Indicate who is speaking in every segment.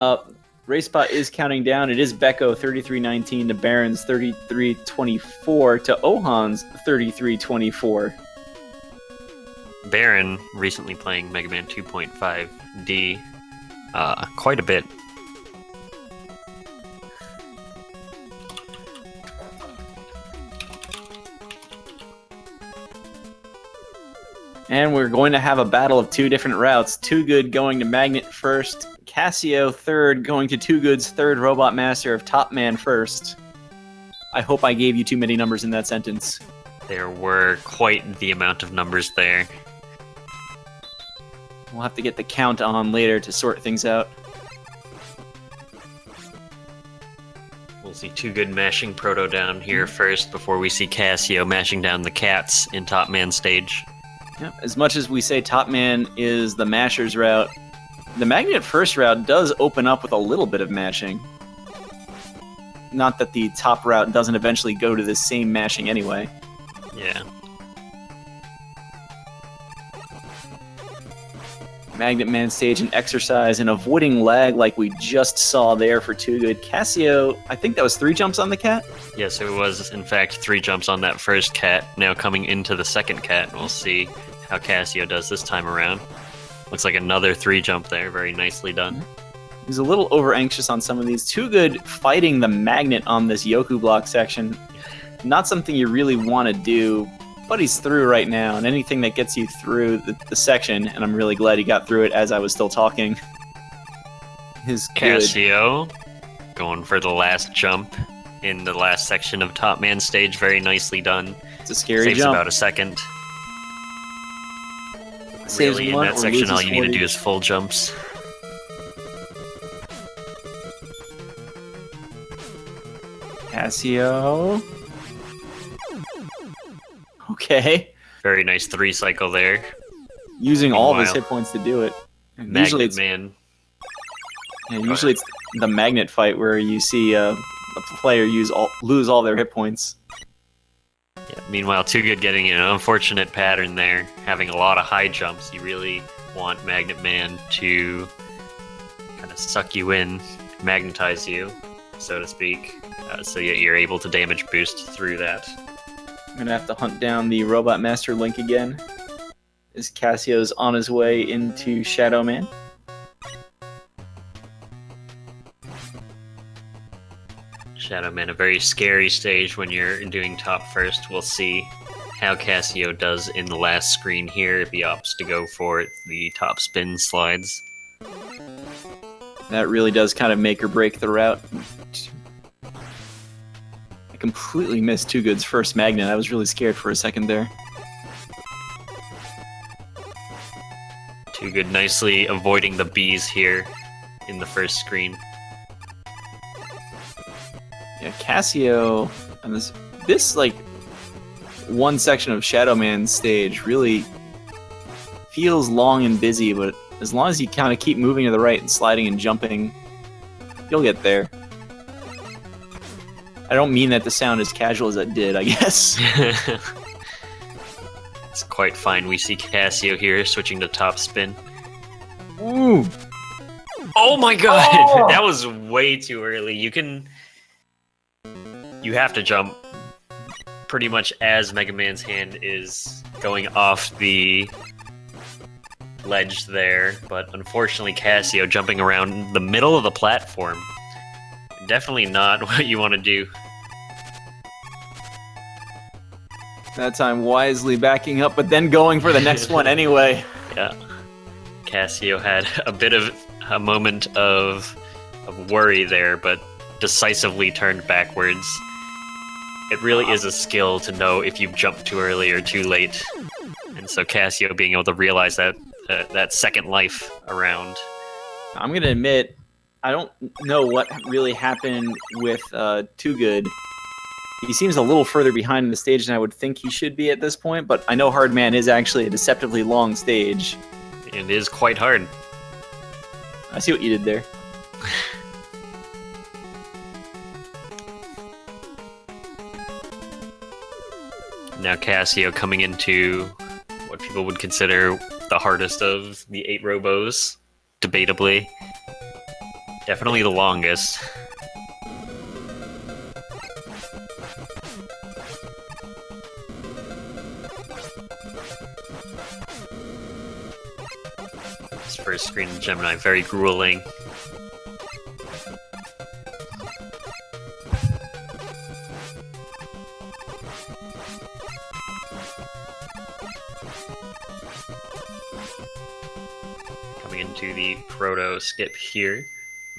Speaker 1: Racebot is counting down. It is Becco 3319 to Baron's 3324 to Ohan's 3324.
Speaker 2: Baron recently playing Mega Man 2.5D quite a bit.
Speaker 1: And we're going to have a battle of two different routes. 2wogood going to Magnet first. Cassio third going to 2wogood's third Robot Master of Top Man first. I hope I gave you too many numbers in that sentence.
Speaker 2: There were quite the amount of numbers there.
Speaker 1: We'll have to get the count on later to sort things out.
Speaker 2: We'll see 2wogood mashing Proto down here first before we see Cassio mashing down the cats in Top Man stage.
Speaker 1: Yep. As much as we say Top Man is the masher's route, the Magnet first route does open up with a little bit of mashing. Not that the top route doesn't eventually go to the same mashing anyway.
Speaker 2: Yeah.
Speaker 1: Magnet Man stage and exercise and avoiding lag like we just saw there for 2wogood. Cassio, I think that was 3 jumps on the cat?
Speaker 2: Yes, it was in fact 3 jumps on that first cat. Now coming into the second cat, we'll see how Cassio does this time around. Looks like another 3 jump there, very nicely done.
Speaker 1: He's a little over anxious on some of these. 2wogood fighting the magnet on this Yoku block section. Not something you really want to do, but he's through right now, and anything that gets you through the section, and I'm really glad he got through it as I was still talking, is good.
Speaker 2: Cassio going for the last jump in the last section of Top Man stage, very nicely done.
Speaker 1: It's a scary
Speaker 2: Saves
Speaker 1: jump.
Speaker 2: about a second.
Speaker 1: Saves
Speaker 2: Really, in
Speaker 1: one
Speaker 2: that
Speaker 1: or
Speaker 2: section, all
Speaker 1: loses
Speaker 2: you need to
Speaker 1: 40.
Speaker 2: do is full jumps.
Speaker 1: Cassio. Okay.
Speaker 2: Very nice 3 cycle there.
Speaker 1: Using all of his
Speaker 2: Meanwhile,
Speaker 1: hit points to do it. And
Speaker 2: Magnet
Speaker 1: usually it's
Speaker 2: Man.
Speaker 1: it's the magnet fight where you see a player lose all their hit points.
Speaker 2: Yeah, meanwhile, 2wogood getting in an unfortunate pattern there, having a lot of high jumps. You really want Magnet Man to kind of suck you in, magnetize you, so to speak, so you're able to damage boost through that.
Speaker 1: I'm gonna have to hunt down the Robot Master Link again, as Cassio's on his way into Shadow Man.
Speaker 2: Shadow Man, a very scary stage when you're doing top first. We'll see how Cassio does in the last screen here if he opts to go for the top spin slides.
Speaker 1: That really does kind of make or break the route. I completely missed 2wogood's first magnet. I was really scared for a second there.
Speaker 2: 2wogood nicely avoiding the bees here in the first screen.
Speaker 1: Yeah, Cassio, and this like one section of Shadow Man's stage really feels long and busy, but as long as you kind of keep moving to the right and sliding and jumping, you'll get there. I don't mean that to sound as casual as I did, I guess.
Speaker 2: It's quite fine. We see Cassio here switching to top spin.
Speaker 1: Ooh!
Speaker 2: Oh my god!
Speaker 1: Oh!
Speaker 2: That was way too early. You have to jump pretty much as Mega Man's hand is going off the ledge there, but unfortunately Cassio jumping around the middle of the platform. Definitely not what you want to do.
Speaker 1: That time wisely backing up, but then going for the next one anyway.
Speaker 2: Yeah. Cassio had a bit of a moment of worry there, but decisively turned backwards. It really is a skill to know if you've jumped too early or too late. And so Cassio being able to realize that that second life around.
Speaker 1: I'm gonna admit, I don't know what really happened with 2wogood. He seems a little further behind in the stage than I would think he should be at this point, but I know Hard Man is actually a deceptively long stage.
Speaker 2: It is quite hard.
Speaker 1: I see what you did there.
Speaker 2: Now Cassio coming into what people would consider the hardest of the 8 robos, debatably. Definitely the longest. This first screen in Gemini, very grueling. Coming into the proto skip here.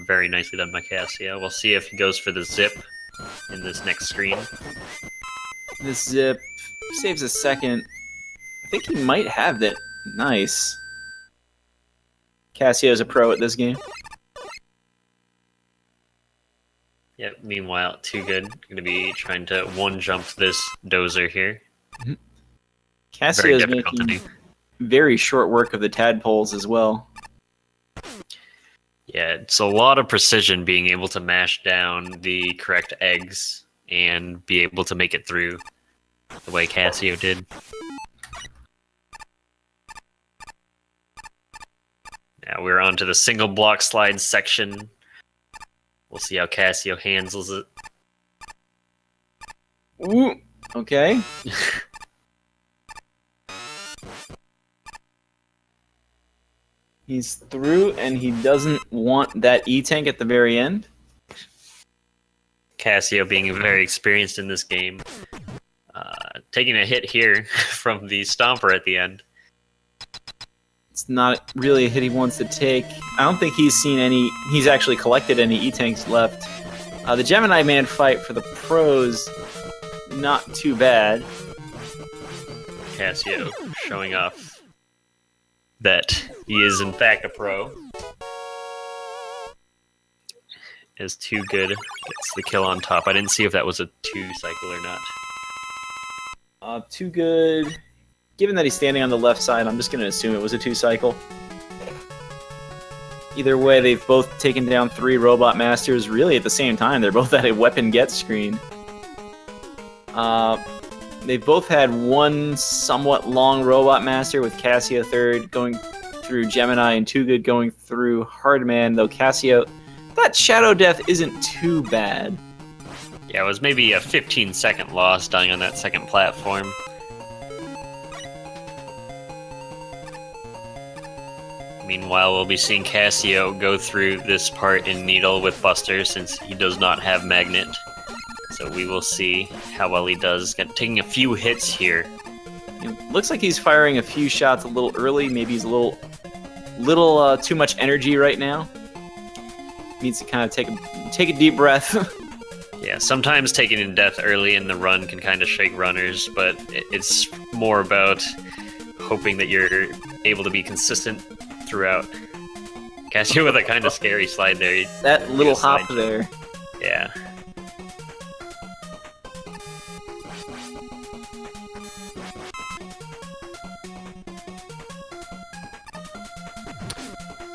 Speaker 2: Very nicely done by Cassio. We'll see if he goes for the zip in this next screen.
Speaker 1: This zip saves a second. I think he might have that. Nice. Cassio's a pro at this game.
Speaker 2: Yep, meanwhile, 2wogood going to be trying to one-jump this dozer here.
Speaker 1: Cassio's making very short work of the tadpoles as well.
Speaker 2: Yeah, it's a lot of precision being able to mash down the correct eggs and be able to make it through the way Cassio did. Now we're on to the single block slide section. We'll see how Cassio handles it.
Speaker 1: Ooh, okay. He's through, and he doesn't want that E-tank at the very end.
Speaker 2: Cassio being very experienced in this game. Taking a hit here from the Stomper at the end.
Speaker 1: It's not really a hit he wants to take. I don't think he's actually collected any E-tanks left. The Gemini Man fight for the pros, not too bad.
Speaker 2: Cassio showing off that he is in fact a pro. As 2wogood gets the kill on top. I didn't see if that was a 2-cycle or not.
Speaker 1: 2wogood. Given that he's standing on the left side, I'm just going to assume it was a 2-cycle. Either way, they've both taken down 3 Robot Masters really at the same time. They're both at a weapon get screen. They've both had one somewhat long Robot Master with cassiothird going through Gemini and 2wogood going through Hardman, though Cassio... That Shadow Death isn't too bad.
Speaker 2: Yeah, it was maybe a 15-second loss dying on that second platform. Meanwhile, we'll be seeing Cassio go through this part in Needle with Buster since he does not have Magnet. So we will see how well he does. Taking a few hits here.
Speaker 1: It looks like he's firing a few shots a little early. Maybe he's a little too much energy right now. Needs to kind of take a deep breath.
Speaker 2: Yeah, sometimes taking in death early in the run can kind of shake runners, but it's more about hoping that you're able to be consistent throughout. Cassio with a kind of scary slide there.
Speaker 1: That little hop there.
Speaker 2: Yeah.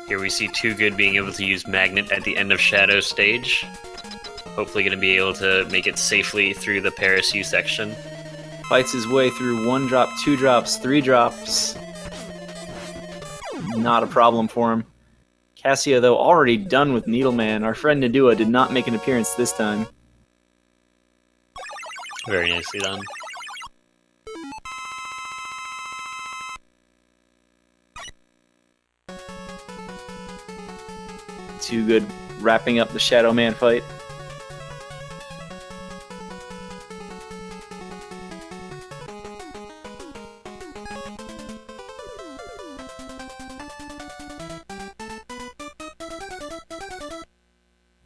Speaker 2: Here we see 2wogood being able to use Magnet at the end of Shadow stage. Hopefully going to be able to make it safely through the Paris-U section.
Speaker 1: Fights his way through 1 drop, 2 drops, 3 drops. Not a problem for him. Cassio, though, already done with Needleman. Our friend Nadua did not make an appearance this time.
Speaker 2: Very nicely done.
Speaker 1: 2wogood wrapping up the Shadow Man fight.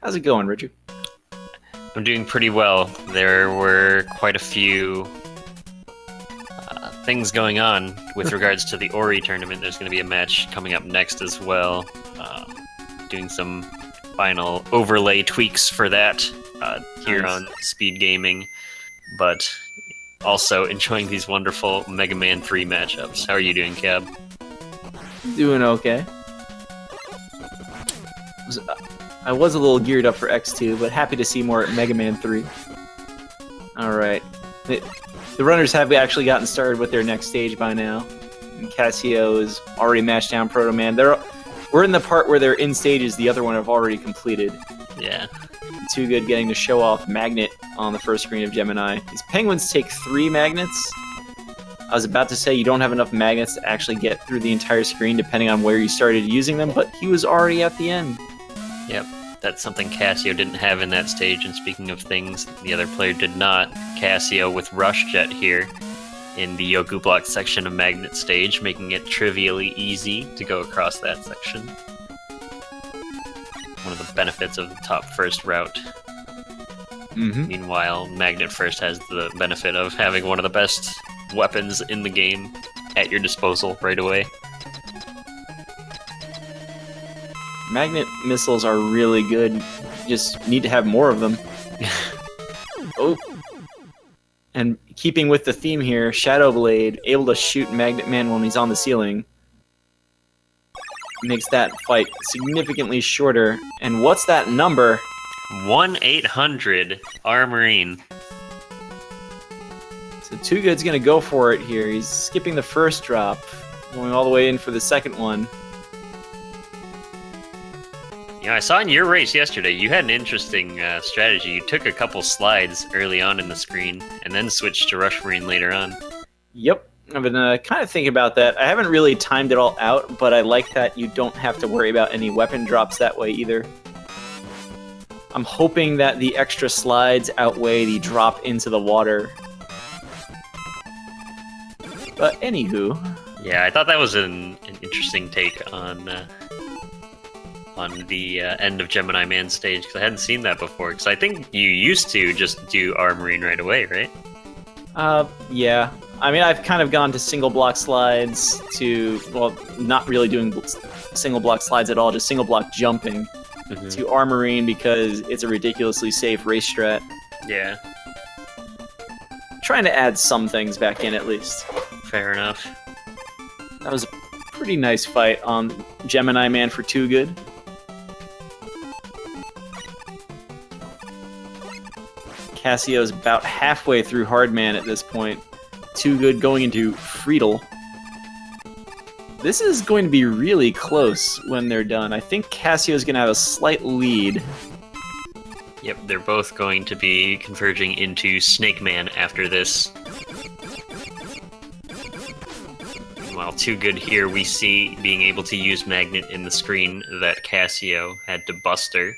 Speaker 1: How's it going, Richard?
Speaker 2: I'm doing pretty well. There were quite a few things going on with regards to the Ori tournament. There's going to be a match coming up next as well. Doing some final overlay tweaks for that here on Speed Gaming, but also enjoying these wonderful Mega Man 3 matchups. How are you doing, Cab?
Speaker 1: Doing okay. I was a little geared up for X2, but happy to see more at Mega Man 3. Alright. The runners have actually gotten started with their next stage by now. And Cassio is already matched down Proto Man. We're in the part where they're in stages the other one have already completed.
Speaker 2: Yeah.
Speaker 1: 2wogood getting to show off Magnet on the first screen of Gemini. These penguins take 3 magnets. I was about to say you don't have enough magnets to actually get through the entire screen depending on where you started using them, but he was already at the end.
Speaker 2: Yep. That's something Cassio didn't have in that stage, and speaking of things the other player did not, Cassio with Rush Jet here in the Yoku block section of Magnet stage, making it trivially easy to go across that section. One of the benefits of the top first route. Meanwhile, Magnet first has the benefit of having one of the best weapons in the game at your disposal right away.
Speaker 1: Magnet missiles are really good. You just need to have more of them. Oh. And keeping with the theme here, Shadow Blade, able to shoot Magnet Man when he's on the ceiling, makes that fight significantly shorter. And what's that number?
Speaker 2: 1-800 Armorine.
Speaker 1: So 2wogood's gonna go for it here. He's skipping the first drop, going all the way in for the second one.
Speaker 2: You know, I saw in your race yesterday, you had an interesting strategy. You took a couple slides early on in the screen, and then switched to Rush Marine later on.
Speaker 1: Yep, I've been kind of thinking about that. I haven't really timed it all out, but I like that you don't have to worry about any weapon drops that way either. I'm hoping that the extra slides outweigh the drop into the water. But anywho.
Speaker 2: Yeah, I thought that was an interesting take on the end of Gemini Man stage, because I hadn't seen that before. Because I think you used to just do Armorine right away, right?
Speaker 1: Yeah. I mean, I've kind of gone to single block slides to, well, not really doing single block slides at all, just single block jumping to Armorine because it's a ridiculously safe race strat.
Speaker 2: Yeah.
Speaker 1: Trying to add some things back in at least.
Speaker 2: Fair enough.
Speaker 1: That was a pretty nice fight on Gemini Man for 2wogood. Cassio's about halfway through Hardman at this point. 2wogood going into Friedel. This is going to be really close when they're done. I think Cassio's going to have a slight lead.
Speaker 2: Yep, they're both going to be converging into Snake Man after this. While 2wogood here, we see being able to use Magnet in the screen that Cassio had to buster.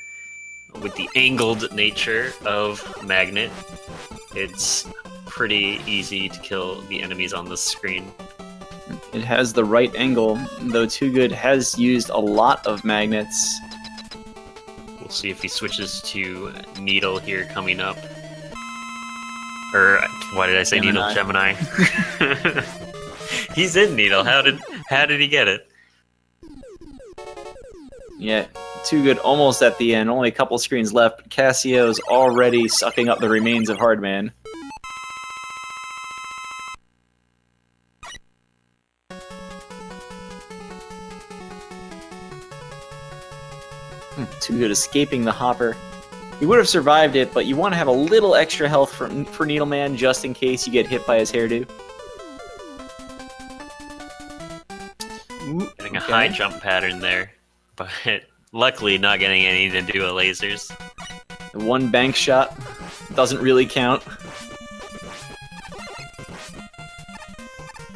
Speaker 2: With the angled nature of Magnet, it's pretty easy to kill the enemies on the screen.
Speaker 1: It has the right angle, though 2wogood has used a lot of magnets.
Speaker 2: We'll see if he switches to Needle here coming up. Or, why did I say Needle? Gemini. He's in Needle. How did he get it?
Speaker 1: Yeah, 2wogood almost at the end. Only a couple screens left, but Cassio's already sucking up the remains of Hardman. Too good escaping the hopper. He would have survived it, but you want to have a little extra health for Needleman just in case you get hit by his hairdo.
Speaker 2: Getting a high jump pattern there, but luckily not getting any to do a lasers.
Speaker 1: The one bank shot doesn't really count.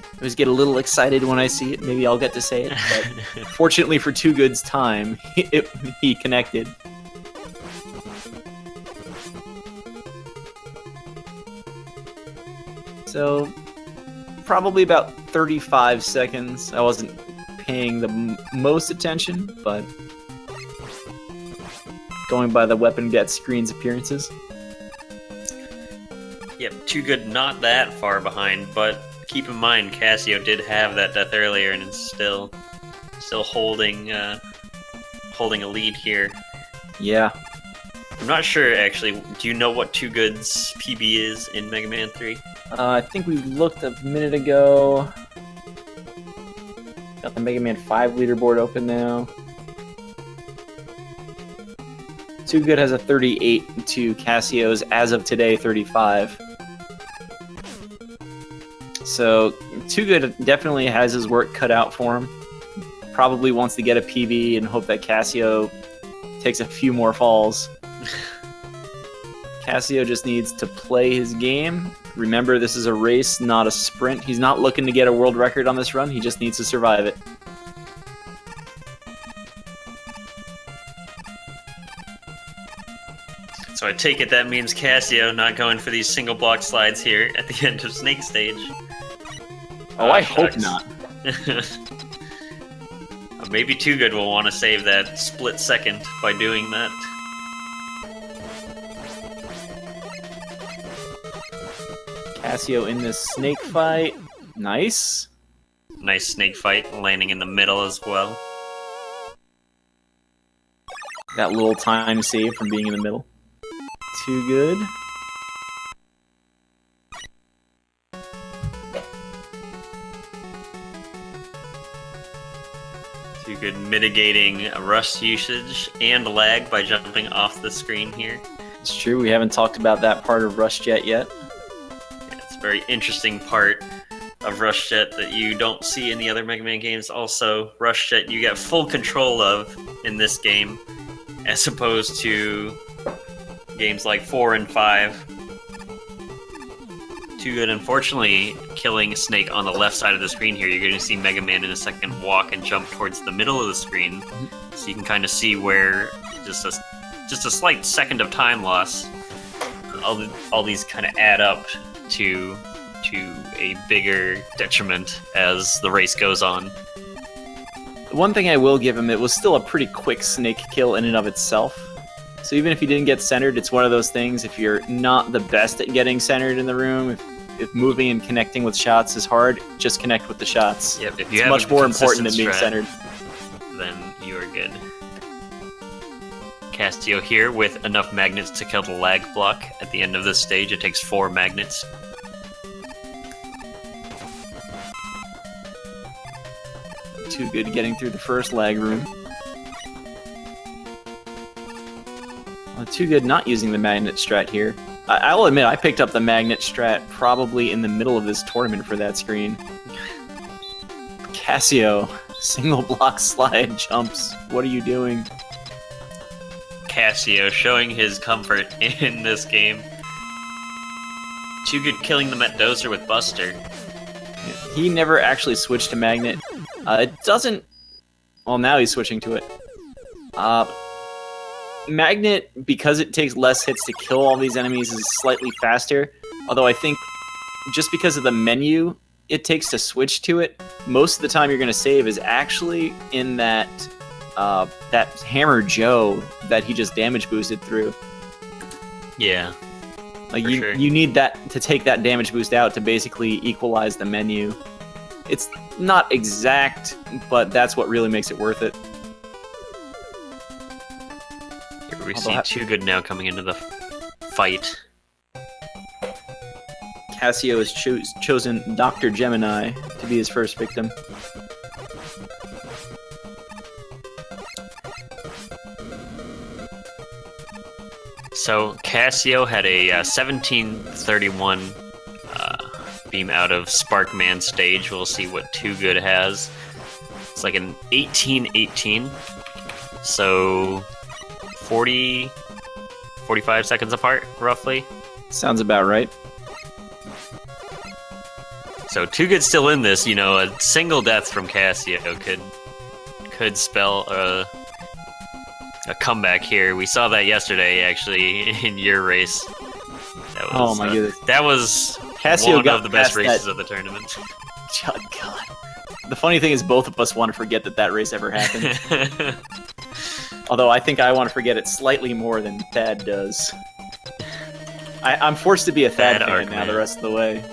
Speaker 1: I always get a little excited when I see it. Maybe I'll get to say it. But fortunately for 2wogood's time, he connected. So, probably about 35 seconds. I wasn't paying the most attention, but going by the weapon get screen's appearances.
Speaker 2: Yep, 2wogood not that far behind, but keep in mind Cassio did have that death earlier and is still holding a lead here.
Speaker 1: Yeah.
Speaker 2: I'm not sure actually. Do you know what 2wogood's PB is in Mega Man 3?
Speaker 1: I think we looked a minute ago. Got the Mega Man 5 leaderboard open now. 2wogood has a 38 to Cassio's, as of today, 35. So 2wogood definitely has his work cut out for him. probably wants to get a PB and hope that Cassio takes a few more falls. Cassio just needs to play his game. Remember, this is a race, not a sprint. He's not looking to get a world record on this run. He just needs to survive it.
Speaker 2: So I take it that means Cassio not going for these single block slides here at the end of Snake Stage.
Speaker 1: Oh, I hope not.
Speaker 2: Maybe 2wogood will want to save that split second by doing that.
Speaker 1: Cassio in this snake fight. Nice.
Speaker 2: Nice snake fight, landing in the middle as well.
Speaker 1: That little time save from being in the middle. 2wogood.
Speaker 2: 2wogood mitigating rust usage and lag by jumping off the screen here.
Speaker 1: It's true, we haven't talked about that part of Rush Jet yet.
Speaker 2: Yeah, it's a very interesting part of Rush Jet that you don't see in the other Mega Man games. Also, Rush Jet you get full control of in this game, as opposed to games like 4 and 5. 2wogood, unfortunately, killing Snake on the left side of the screen here. You're going to see Mega Man in a second walk and jump towards the middle of the screen, so you can kind of see where just a slight second of time loss. All these kind of add up to a bigger detriment as the race goes on.
Speaker 1: One thing I will give him, it was still a pretty quick Snake kill in and of itself. So even if he didn't get centered, it's one of those things, if you're not the best at getting centered in the room, if moving and connecting with shots is hard, just connect with the shots.
Speaker 2: Yep, if you
Speaker 1: it's much more important than being centered.
Speaker 2: Then you are good. Cassio here with enough magnets to kill the lag block. At the end of this stage, it takes 4 magnets.
Speaker 1: 2wogood getting through the first lag room. 2wogood not using the magnet strat here. I'll admit, I picked up the magnet strat probably in the middle of this tournament for that screen. Cassio, single block slide jumps. What are you doing?
Speaker 2: Cassio showing his comfort in this game. 2wogood killing the Met Dozer with Buster.
Speaker 1: He never actually switched to magnet. It doesn't... Well, now he's switching to it. Magnet, because it takes less hits to kill all these enemies, is slightly faster. Although I think just because of the menu it takes to switch to it, most of the time you're going to save is actually in that that Hammer Joe that he just damage boosted through.
Speaker 2: Yeah.
Speaker 1: Like
Speaker 2: sure.
Speaker 1: You need that to take that damage boost out to basically equalize the menu. It's not exact, but that's what really makes it worth it.
Speaker 2: We see 2wogood now coming into the fight.
Speaker 1: Cassio has chosen Dr. Gemini to be his first victim.
Speaker 2: So Cassio had a 1731 beam out of Sparkman stage. We'll see what 2wogood has. It's like an 1818. So 45 seconds apart, roughly.
Speaker 1: Sounds about right.
Speaker 2: So 2wogood's still in this. You know, a single death from Cassio could spell a comeback here. We saw that yesterday, actually, in your race. That was,
Speaker 1: oh my goodness!
Speaker 2: That was
Speaker 1: Cassio
Speaker 2: one
Speaker 1: got
Speaker 2: of the best races
Speaker 1: that...
Speaker 2: of the tournament.
Speaker 1: God. The funny thing is, both of us want to forget that race ever happened. Although I think I want to forget it slightly more than Thad does. I'm forced to be a Thad fan now the rest of the way.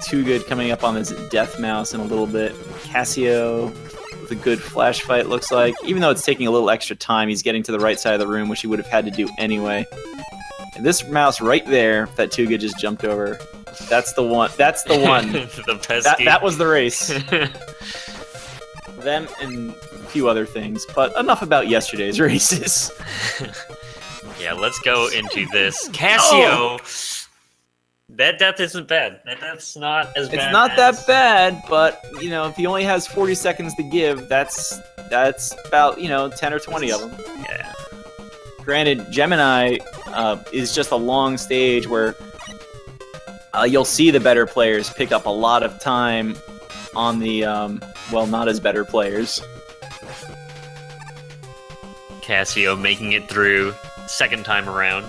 Speaker 1: 2wogood coming up on his Death Mouse in a little bit. Cassio with a good flash fight, looks like. Even though it's taking a little extra time, he's getting to the right side of the room, which he would have had to do anyway. And this mouse right there that 2wogood just jumped over, that's the one. That's the one.
Speaker 2: The pesky.
Speaker 1: That was the race. Them and a few other things, but enough about yesterday's races.
Speaker 2: Yeah, let's go into this. Cassio That death isn't bad. That death's not as bad.
Speaker 1: It's not that bad, but you know, if he only has 40 seconds to give, that's about 10 or 20 of them.
Speaker 2: Yeah.
Speaker 1: Granted, Gemini is just a long stage where you'll see the better players pick up a lot of time on the not as better players.
Speaker 2: Cassio making it through second time around.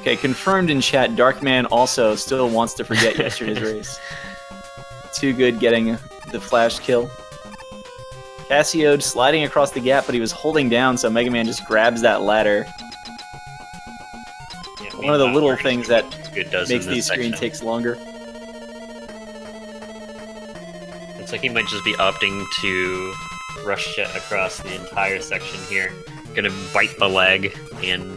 Speaker 1: Okay, confirmed in chat, Darkman also still wants to forget yesterday's race. 2wogood getting the flash kill. Cassio sliding across the gap, but he was holding down, so Mega Man just grabs that ladder.
Speaker 2: Yeah,
Speaker 1: One of the little things that makes
Speaker 2: these
Speaker 1: screens takes longer.
Speaker 2: Looks like he might just be opting to rush jet across the entire section here. Gonna bite the leg and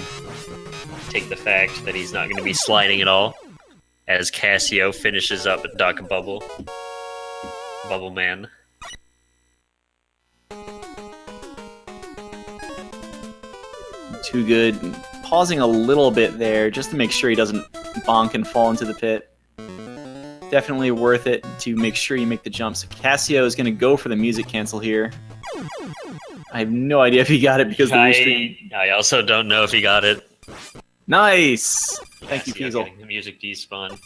Speaker 2: take the fact that he's not going to be sliding at all as Cassio finishes up at Duck Bubble. Bubble Man.
Speaker 1: 2wogood pausing a little bit there just to make sure he doesn't bonk and fall into the pit. Definitely worth it to make sure you make the jump. So Cassio is going to go for the music cancel here. I have no idea if he got it because of the restream.
Speaker 2: I also don't know if he got it.
Speaker 1: Nice! Thank you,
Speaker 2: Cassio
Speaker 1: Fiesel.
Speaker 2: getting the music despawn.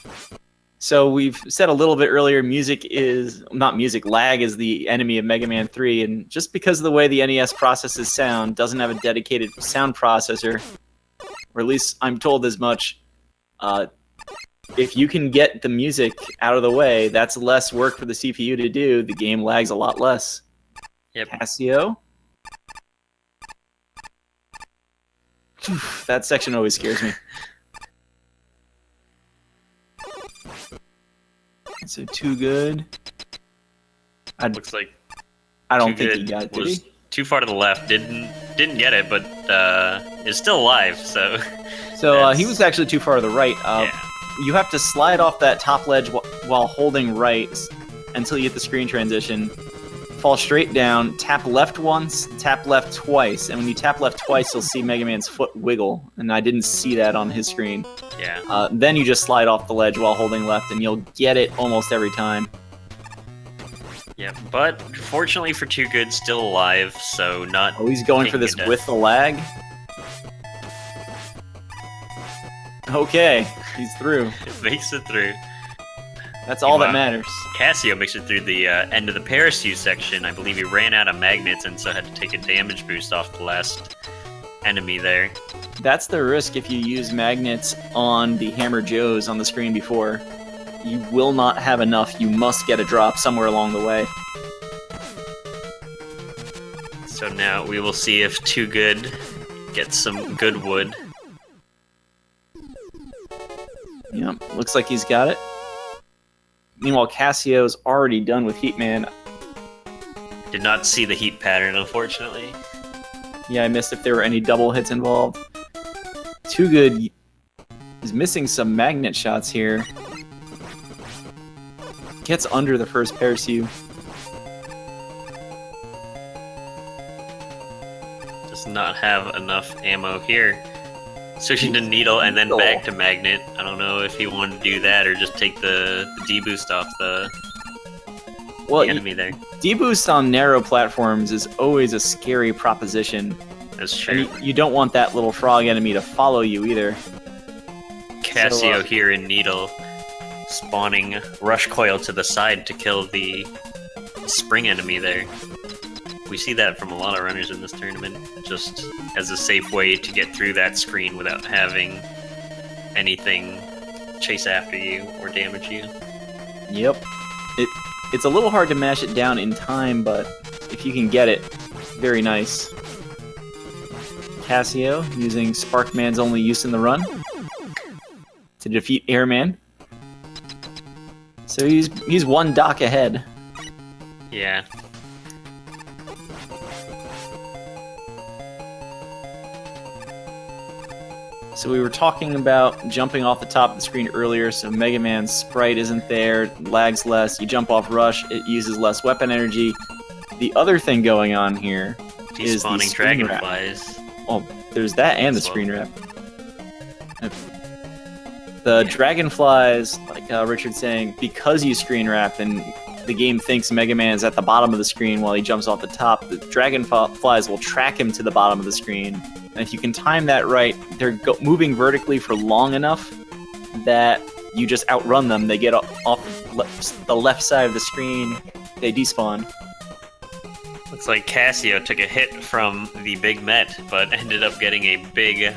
Speaker 1: So we've said a little bit earlier, lag is the enemy of Mega Man 3, and just because of the way the NES processes sound, doesn't have a dedicated sound processor, or at least I'm told as much, if you can get the music out of the way, that's less work for the CPU to do, the game lags a lot less.
Speaker 2: Yep.
Speaker 1: Cassio? That section always scares me. So 2wogood.
Speaker 2: Looks like
Speaker 1: I don't think he got it. Did
Speaker 2: was
Speaker 1: he?
Speaker 2: too far to the left. Didn't get it, but is still alive. So.
Speaker 1: So he was actually too far to the right.
Speaker 2: Yeah.
Speaker 1: You have to slide off that top ledge while holding right until you hit the screen transition. Fall straight down, tap left once, tap left twice, and when you tap left twice, you'll see Mega Man's foot wiggle, and I didn't see that on his screen.
Speaker 2: Yeah.
Speaker 1: Then you just slide off the ledge while holding left, and you'll get it almost every time.
Speaker 2: Yeah, but fortunately for 2wogood, still alive, so not...
Speaker 1: Oh, he's going for this with the lag? Okay, he's through.
Speaker 2: Makes it through.
Speaker 1: That's all that matters.
Speaker 2: Cassio makes it through the end of the parachute section. I believe he ran out of magnets and so had to take a damage boost off the last enemy there.
Speaker 1: That's the risk if you use magnets on the Hammer Joes on the screen before. You will not have enough. You must get a drop somewhere along the way.
Speaker 2: So now we will see if 2wogood gets some good wood.
Speaker 1: Yep, looks like he's got it. Meanwhile, Cassio's already done with Heatman.
Speaker 2: Did not see the heat pattern, unfortunately.
Speaker 1: Yeah, I missed if there were any double hits involved. 2wogood is missing some magnet shots here. Gets under the first parachute.
Speaker 2: Does not have enough ammo here. Switching to needle and then back to magnet. I don't know if he wanted to do that or just take the D-boost off the enemy there.
Speaker 1: D-boost on narrow platforms is always a scary proposition.
Speaker 2: That's true.
Speaker 1: And you don't want that little frog enemy to follow you either.
Speaker 2: Cassio here in needle, spawning rush coil to the side to kill the spring enemy there. We see that from a lot of runners in this tournament, just as a safe way to get through that screen without having anything chase after you or damage you.
Speaker 1: Yep. It's a little hard to mash it down in time, but if you can get it, very nice. Cassio using Sparkman's only use in the run to defeat Airman. So he's one dock ahead.
Speaker 2: Yeah.
Speaker 1: So we were talking about jumping off the top of the screen earlier, so Mega Man's sprite isn't there, lags less, you jump off Rush, it uses less weapon energy. The other thing going on here is the
Speaker 2: spawning
Speaker 1: screen
Speaker 2: dragonflies.
Speaker 1: wrap. Oh, there's that and the screen wrap. The dragonflies, like Richard's saying, because you screen wrap and the game thinks Mega Man's at the bottom of the screen while he jumps off the top, the dragonflies will track him to the bottom of the screen. And if you can time that right, they're moving vertically for long enough that you just outrun them. They get off the left side of the screen, they despawn.
Speaker 2: Looks like Cassio took a hit from the Big Met, but ended up getting a big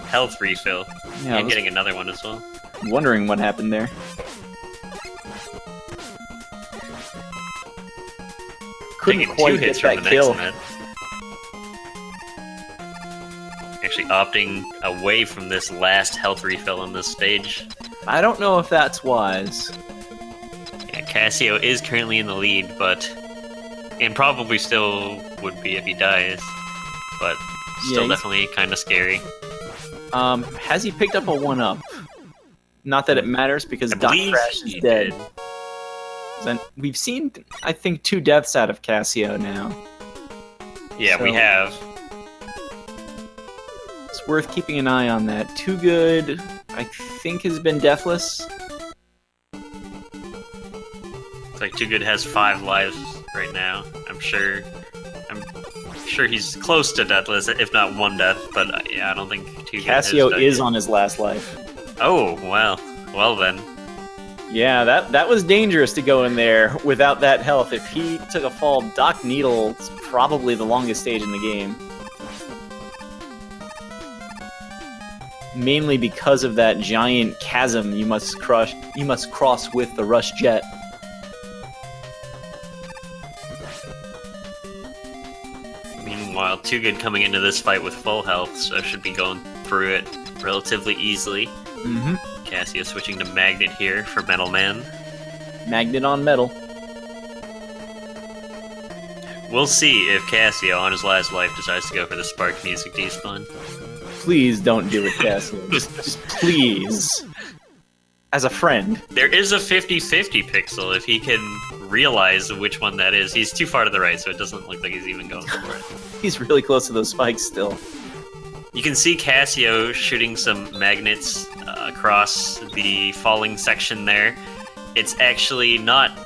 Speaker 2: health refill.
Speaker 1: Yeah,
Speaker 2: and getting another one as well.
Speaker 1: Wondering what happened there. Couldn't
Speaker 2: Taking
Speaker 1: quite
Speaker 2: two hits
Speaker 1: get
Speaker 2: from
Speaker 1: that
Speaker 2: the
Speaker 1: kill.
Speaker 2: next Met. Actually opting away from this last health refill on this stage.
Speaker 1: I don't know if that's wise.
Speaker 2: Yeah, Cassio is currently in the lead, and probably still would be if he dies, but still definitely kind of scary.
Speaker 1: Has he picked up a 1-up? Not that it matters, because Doc Crash is dead. And we've seen, I think, 2 deaths out of Cassio now.
Speaker 2: Yeah, so we have.
Speaker 1: It's worth keeping an eye on that. 2wogood, I think, has been deathless.
Speaker 2: Looks like 2wogood has 5 lives right now. I'm sure he's close to deathless, if not 1 death, but yeah, I don't think 2wogood
Speaker 1: Cassio is
Speaker 2: yet.
Speaker 1: on his last life.
Speaker 2: Oh, well then.
Speaker 1: Yeah, that was dangerous to go in there without that health. If he took a fall, Doc Needle's probably the longest stage in the game. Mainly because of that giant chasm you must cross with the Rush Jet.
Speaker 2: Meanwhile, 2wogood coming into this fight with full health, so should be going through it relatively easily.
Speaker 1: Mm-hmm.
Speaker 2: Cassio switching to Magnet here for Metal Man.
Speaker 1: Magnet on metal.
Speaker 2: We'll see if Cassio, on his last life, decides to go for the Spark Music despawn.
Speaker 1: Please don't do it, Cassio. just please. As a friend.
Speaker 2: There is a 50-50 pixel if he can realize which one that is. He's too far to the right, so it doesn't look like he's even going for it.
Speaker 1: He's really close to those spikes still.
Speaker 2: You can see Cassio shooting some magnets across the falling section there. It's actually not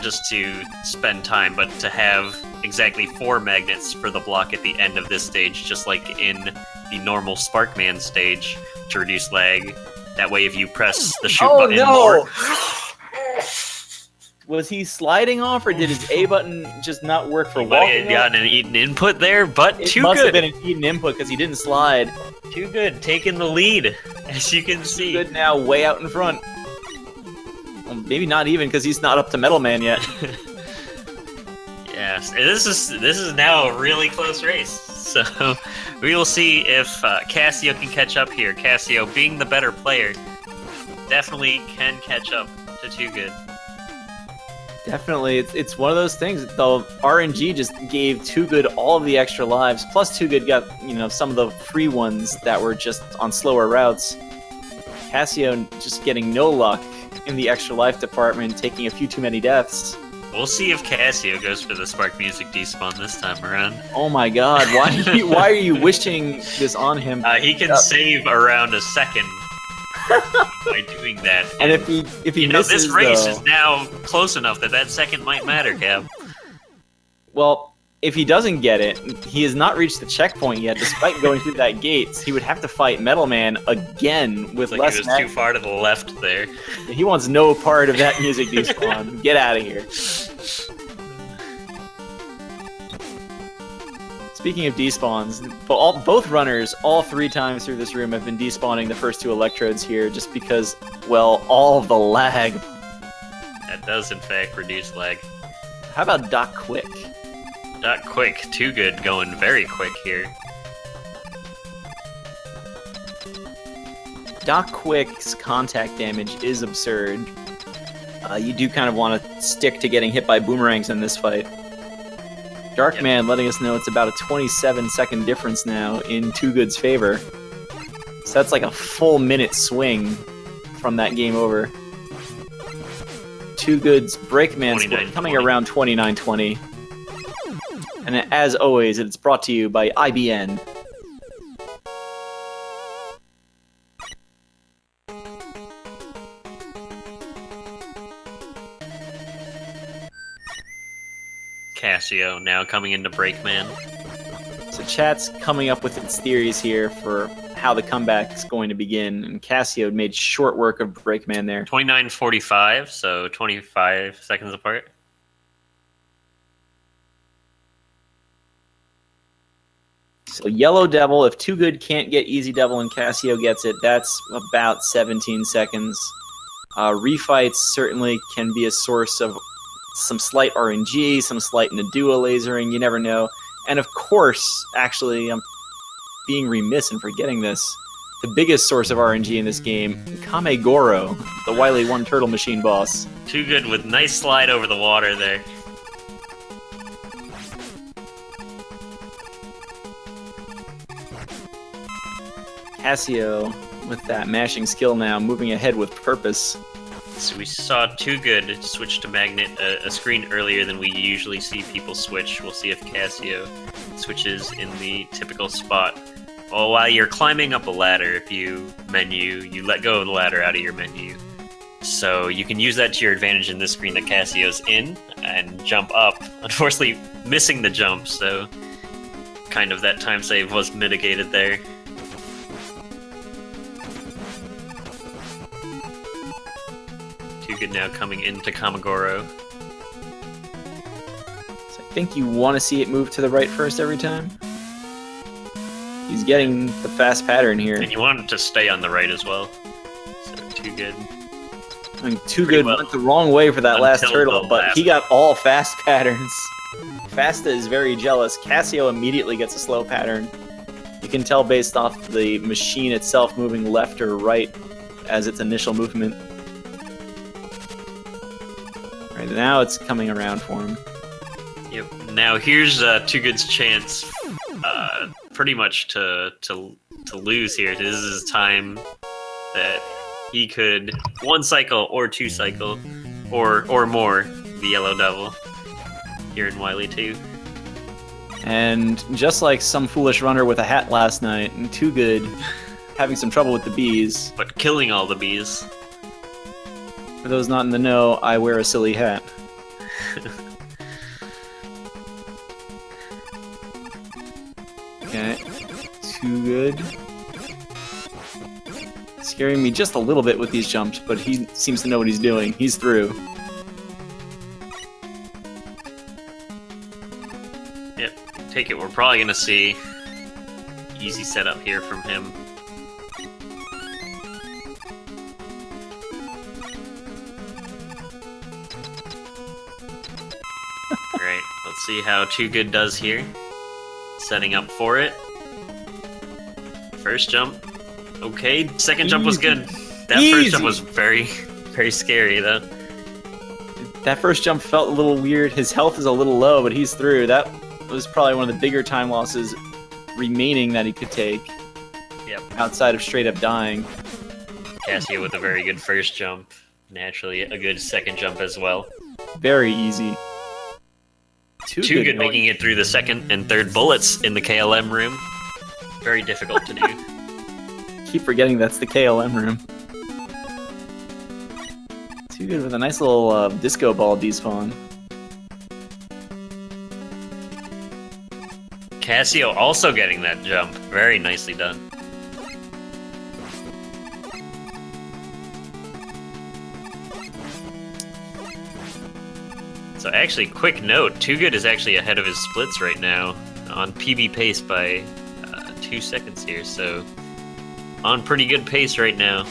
Speaker 2: just to spend time, but to have exactly 4 magnets for the block at the end of this stage, just like in the normal Sparkman stage, to reduce lag. That way, if you press the shoot button more...
Speaker 1: Was he sliding off, or did his A button just not work for walking?
Speaker 2: He got an eaten input there, but
Speaker 1: it
Speaker 2: 2wogood.
Speaker 1: Must have been an eaten input because he didn't slide.
Speaker 2: 2wogood taking the lead, as you can see.
Speaker 1: 2wogood now way out in front. Well, maybe not even, because he's not up to Metal Man yet.
Speaker 2: Yes, this is now a really close race. So we will see if Cassio can catch up here. Cassio, being the better player, definitely can catch up to 2wogood.
Speaker 1: Definitely, it's one of those things. The RNG just gave 2wogood all of the extra lives. Plus, 2wogood got some of the free ones that were just on slower routes. Cassio just getting no luck in the extra life department, taking a few too many deaths.
Speaker 2: We'll see if Cassio goes for the Spark Music despawn this time around.
Speaker 1: Oh my God! Why are you wishing this on him?
Speaker 2: He can save around a second. By doing that,
Speaker 1: and if he misses,
Speaker 2: this race is now close enough that second might matter, Cab.
Speaker 1: Well, if he doesn't get it, he has not reached the checkpoint yet. Despite going through that gate, he would have to fight Metal Man again with less.
Speaker 2: He was too far to the left there.
Speaker 1: He wants no part of that music despawn. Get out of here. Speaking of despawns, both runners, all 3 times through this room, have been despawning the first 2 electrodes here just because, well, all the lag.
Speaker 2: That does, in fact, reduce lag.
Speaker 1: How about Doc Quick?
Speaker 2: Doc Quick, 2wogood going very quick here.
Speaker 1: Doc Quick's contact damage is absurd. You do kind of want to stick to getting hit by boomerangs in this fight. Darkman letting us know it's about a 27-second difference now in 2wogood's favor. So that's like a full minute swing from that game over. 2wogood's Breakman score coming around 29-20. And as always, it's brought to you by IBN.
Speaker 2: Cassio now coming into Breakman.
Speaker 1: So chat's coming up with its theories here for how the comeback is going to begin, and Cassio made short work of Breakman there.
Speaker 2: 29:45, so 25 seconds apart.
Speaker 1: So Yellow Devil, if 2wogood can't get Easy Devil and Cassio gets it, that's about 17 seconds. Refights certainly can be a source of some slight RNG, some slight Nadua lasering, you never know. And of course, actually, I'm being remiss in forgetting this, the biggest source of RNG in this game, Kamegoro, the Wily One Turtle Machine boss.
Speaker 2: 2wogood with nice slide over the water there.
Speaker 1: Cassio, with that mashing skill now, moving ahead with purpose.
Speaker 2: So we saw 2wogood switch to Magnet a screen earlier than we usually see people switch. We'll see if Cassio switches in the typical spot. Well, while you're climbing up a ladder, if you menu, you let go of the ladder out of your menu. So you can use that to your advantage in this screen that Cassio's in and jump up. Unfortunately, missing the jump, so kind of that time save was mitigated there. 2wogood now coming into Kamegoro.
Speaker 1: So I think you want to see it move to the right first every time. He's getting the fast pattern here.
Speaker 2: And you want him to stay on the right as well. So 2wogood.
Speaker 1: I mean, 2wogood went the wrong way for that last turtle, but he got all fast patterns. Fasta is very jealous. Cassio immediately gets a slow pattern. You can tell based off the machine itself moving left or right as its initial movement. Right now it's coming around for him.
Speaker 2: Yep. Now here's 2wogood's chance, pretty much to lose here. This is his time that he could one cycle or two cycle or more the Yellow Devil here in Wily 2.
Speaker 1: And just like some foolish runner with a hat last night, and 2wogood having some trouble with the bees.
Speaker 2: But killing all the bees.
Speaker 1: For those not in the know, I wear a silly hat. Okay, 2wogood. Scaring me just a little bit with these jumps, but he seems to know what he's doing. He's through.
Speaker 2: Yep, take it. We're probably going to see easy setup here from him. Great. Let's see how 2wogood does here. Setting up for it. First jump. Okay, second jump was good. That first jump was very, very scary, though.
Speaker 1: That first jump felt a little weird. His health is a little low, but he's through. That was probably one of the bigger time losses remaining that he could take.
Speaker 2: Yep.
Speaker 1: Outside of straight up dying.
Speaker 2: Cassio with a very good first jump. Naturally, a good second jump as well.
Speaker 1: Very easy.
Speaker 2: 2wogood making it through the second and third bullets in the KLM room. Very difficult to do.
Speaker 1: Keep forgetting that's the KLM room. 2wogood with a nice little disco ball despawn.
Speaker 2: Cassio also getting that jump. Very nicely done. So actually, quick note, 2wogood is actually ahead of his splits right now on PB pace by 2 seconds here, so on pretty good pace right now.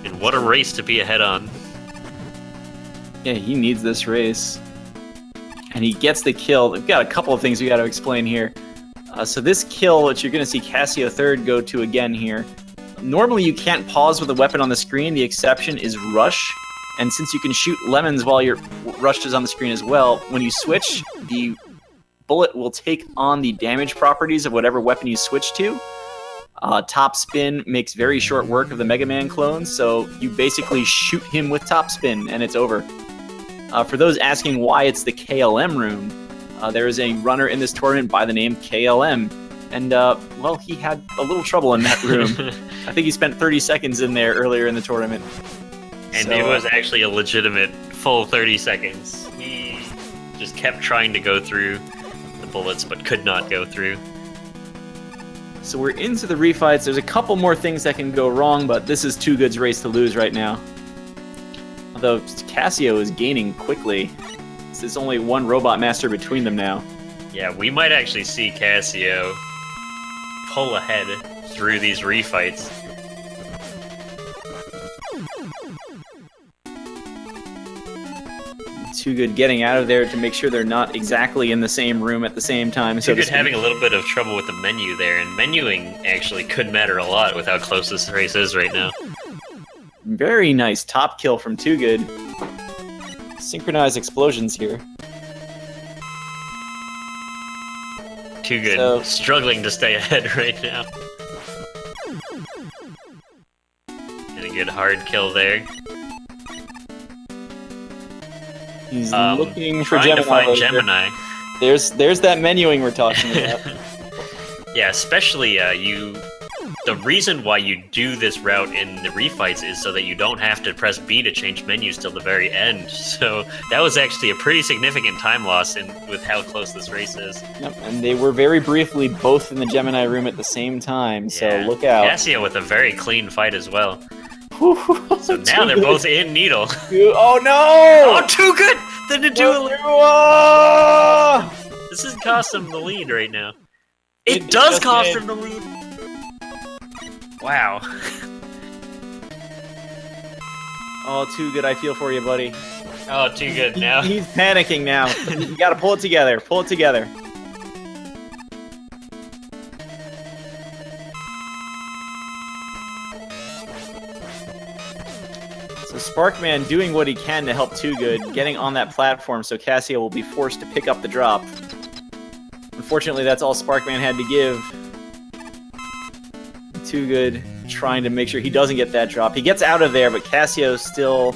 Speaker 2: And what a race to be ahead on.
Speaker 1: Yeah, he needs this race. And he gets the kill. We've got a couple of things we got to explain here. So this kill, which you're going to see cassiothird go to again here. Normally you can't pause with a weapon on the screen. The exception is rush. And since you can shoot lemons while your rush is on the screen as well, when you switch, the bullet will take on the damage properties of whatever weapon you switch to. Top spin makes very short work of the Mega Man clone, so you basically shoot him with top spin and it's over. For those asking why it's the KLM room, there is a runner in this tournament by the name KLM, and well, he had a little trouble in that room. I think he spent 30 seconds in there earlier in the tournament.
Speaker 2: And so, it was actually a legitimate full 30 seconds. He just kept trying to go through the bullets, but could not go through.
Speaker 1: So we're into the refights. There's a couple more things that can go wrong, but this is 2wogood's race to lose right now. Although Cassio is gaining quickly. There's only one Robot Master between them now.
Speaker 2: Yeah, we might actually see Cassio pull ahead through these refights.
Speaker 1: Too Good getting out of there to make sure they're not exactly in the same room at the same time.
Speaker 2: So Good having a little bit of trouble with the menu there, and menuing actually could matter a lot with how close this race is right now.
Speaker 1: Very nice top kill from 2wogood. Synchronized explosions here.
Speaker 2: 2wogood struggling to stay ahead right now. And a good hard kill there.
Speaker 1: He's looking for
Speaker 2: Gemini.
Speaker 1: Gemini.
Speaker 2: To find Gemini.
Speaker 1: There's that menuing we're talking about.
Speaker 2: Yeah, especially the reason why you do this route in the refights is so that you don't have to press B to change menus till the very end. So that was actually a pretty significant time loss with how close this race is.
Speaker 1: Yep, and they were very briefly both in the Gemini room at the same time, so look out.
Speaker 2: Cassio with a very clean fight as well. So now
Speaker 1: 2wood.
Speaker 2: they're both in Needle.
Speaker 1: Oh no!
Speaker 2: Oh, 2wogood! The duel. This is cost him the lead right now. It does cost him the lead. Wow.
Speaker 1: Oh, 2wogood, I feel for you, buddy.
Speaker 2: Oh, 2wogood now.
Speaker 1: He's panicking now. You gotta pull it together. Pull it together. So Sparkman doing what he can to help 2wogood, getting on that platform so Cassio will be forced to pick up the drop. Unfortunately, that's all Sparkman had to give. 2wogood trying to make sure he doesn't get that drop. He gets out of there, but Cassio still...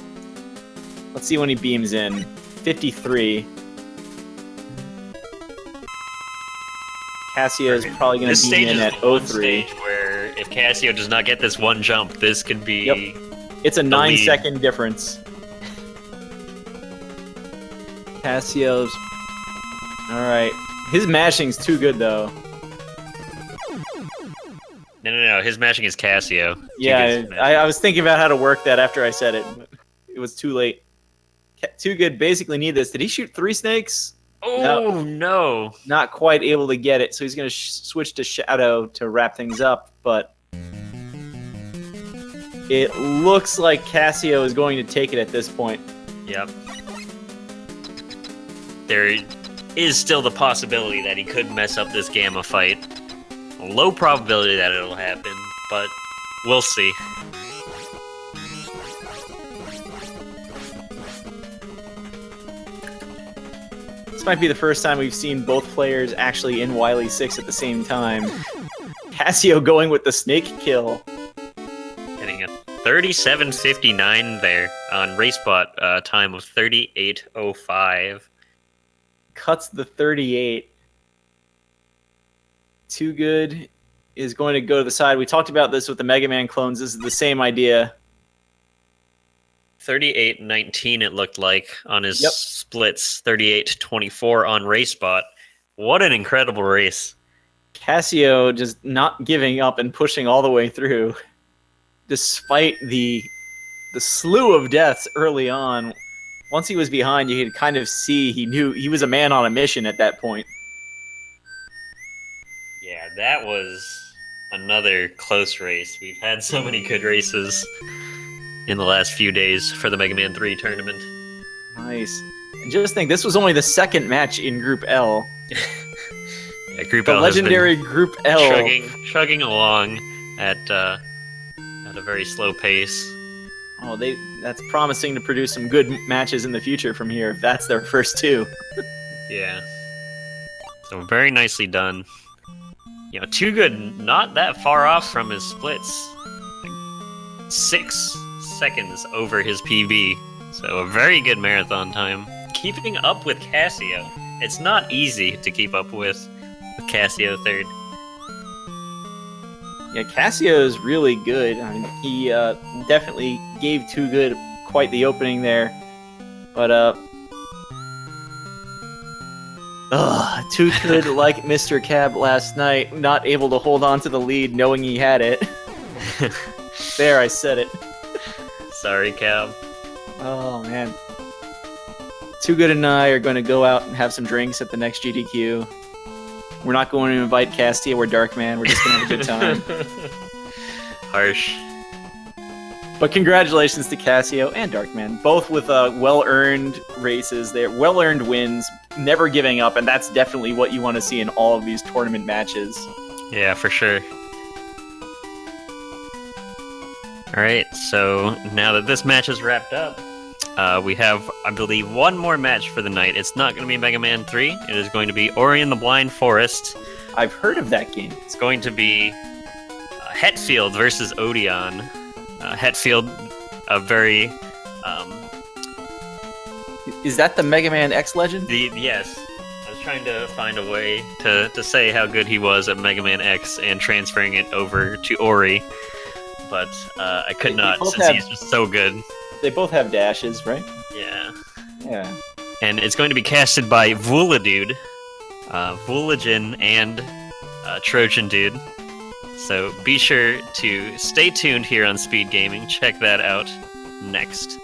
Speaker 1: Let's see when he beams in. 53. Cassio's probably going to beam in at 03.
Speaker 2: Stage where if Cassio does not get this one jump, this could be...
Speaker 1: Yep. It's a 9-second difference. Cassio's... Alright. His mashing's too good, though.
Speaker 2: No. His mashing is Cassio.
Speaker 1: Yeah, I was thinking about how to work that after I said it, but it was too late. 2wogood basically need this. Did he shoot 3 snakes?
Speaker 2: Oh, no.
Speaker 1: Not quite able to get it, so he's going to switch to Shadow to wrap things up, but... It looks like Cassio is going to take it at this point.
Speaker 2: Yep. There is still the possibility that he could mess up this Gamma fight. A low probability that it'll happen, but we'll see.
Speaker 1: This might be the first time we've seen both players actually in Wily 6 at the same time. Cassio going with the snake kill.
Speaker 2: Getting a 37:59 there on RaceBot, time of 38:05.
Speaker 1: Cuts the 38. 2wogood is going to go to the side. We talked about this with the Mega Man clones. This is the same idea.
Speaker 2: 38:19 it looked like on his splits. 38:24 on RaceBot. What an incredible race.
Speaker 1: Cassio just not giving up and pushing all the way through. Despite the slew of deaths early on. Once he was behind, you could kind of see he knew he was a man on a mission at that point.
Speaker 2: Yeah, that was another close race. We've had so many good races in the last few days for the Mega Man 3 tournament.
Speaker 1: Nice. And just think, this was only the second match in Group L.
Speaker 2: Yeah, Group
Speaker 1: the
Speaker 2: L
Speaker 1: legendary Group L.
Speaker 2: Chugging along at a very slow pace.
Speaker 1: Oh, that's promising to produce some good matches in the future from here, if that's their first 2.
Speaker 2: Yeah. So very nicely done. You know, 2wogood not that far off from his splits. Like 6 seconds over his PB. So a very good marathon time. Keeping up with Cassio. It's not easy to keep up with Cassio third.
Speaker 1: Yeah, Cassio is really good. I mean, he definitely gave 2wogood quite the opening there. But Ugh, 2wogood like Mr. Cab last night, not able to hold on to the lead knowing he had it. There, I said it.
Speaker 2: Sorry, Cab.
Speaker 1: Oh, man. 2wogood and I are going to go out and have some drinks at the next GDQ. We're not going to invite Castia or Darkman. We're just going to have a good time.
Speaker 2: Harsh.
Speaker 1: But congratulations to Cassio and Darkman, both with well-earned races. They're well-earned wins, never giving up, and that's definitely what you want to see in all of these tournament matches.
Speaker 2: Yeah, for sure. Alright, so now that this match is wrapped up, we have, I believe, one more match for the night. It's not going to be Mega Man 3. It is going to be Ori and the Blind Forest.
Speaker 1: I've heard of that game.
Speaker 2: It's going to be Hetfield versus Odeon. Hetfield, a very...
Speaker 1: Is that the Mega Man X legend?
Speaker 2: Yes. I was trying to find a way to say how good he was at Mega Man X and transferring it over to Ori, but I could not since he's just so good.
Speaker 1: They both have dashes, right?
Speaker 2: Yeah.
Speaker 1: Yeah.
Speaker 2: And it's going to be casted by Vooladude, Voolajin, and Trojan Dude. So be sure to stay tuned here on Speed Gaming. Check that out next.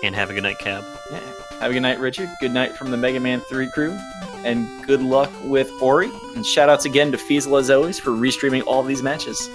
Speaker 2: And have a good night, Cab.
Speaker 1: Yeah. Have a good night, Richard. Good night from the Mega Man 3 crew. And good luck with Ori. And shoutouts again to Fiesel as always for restreaming all of these matches.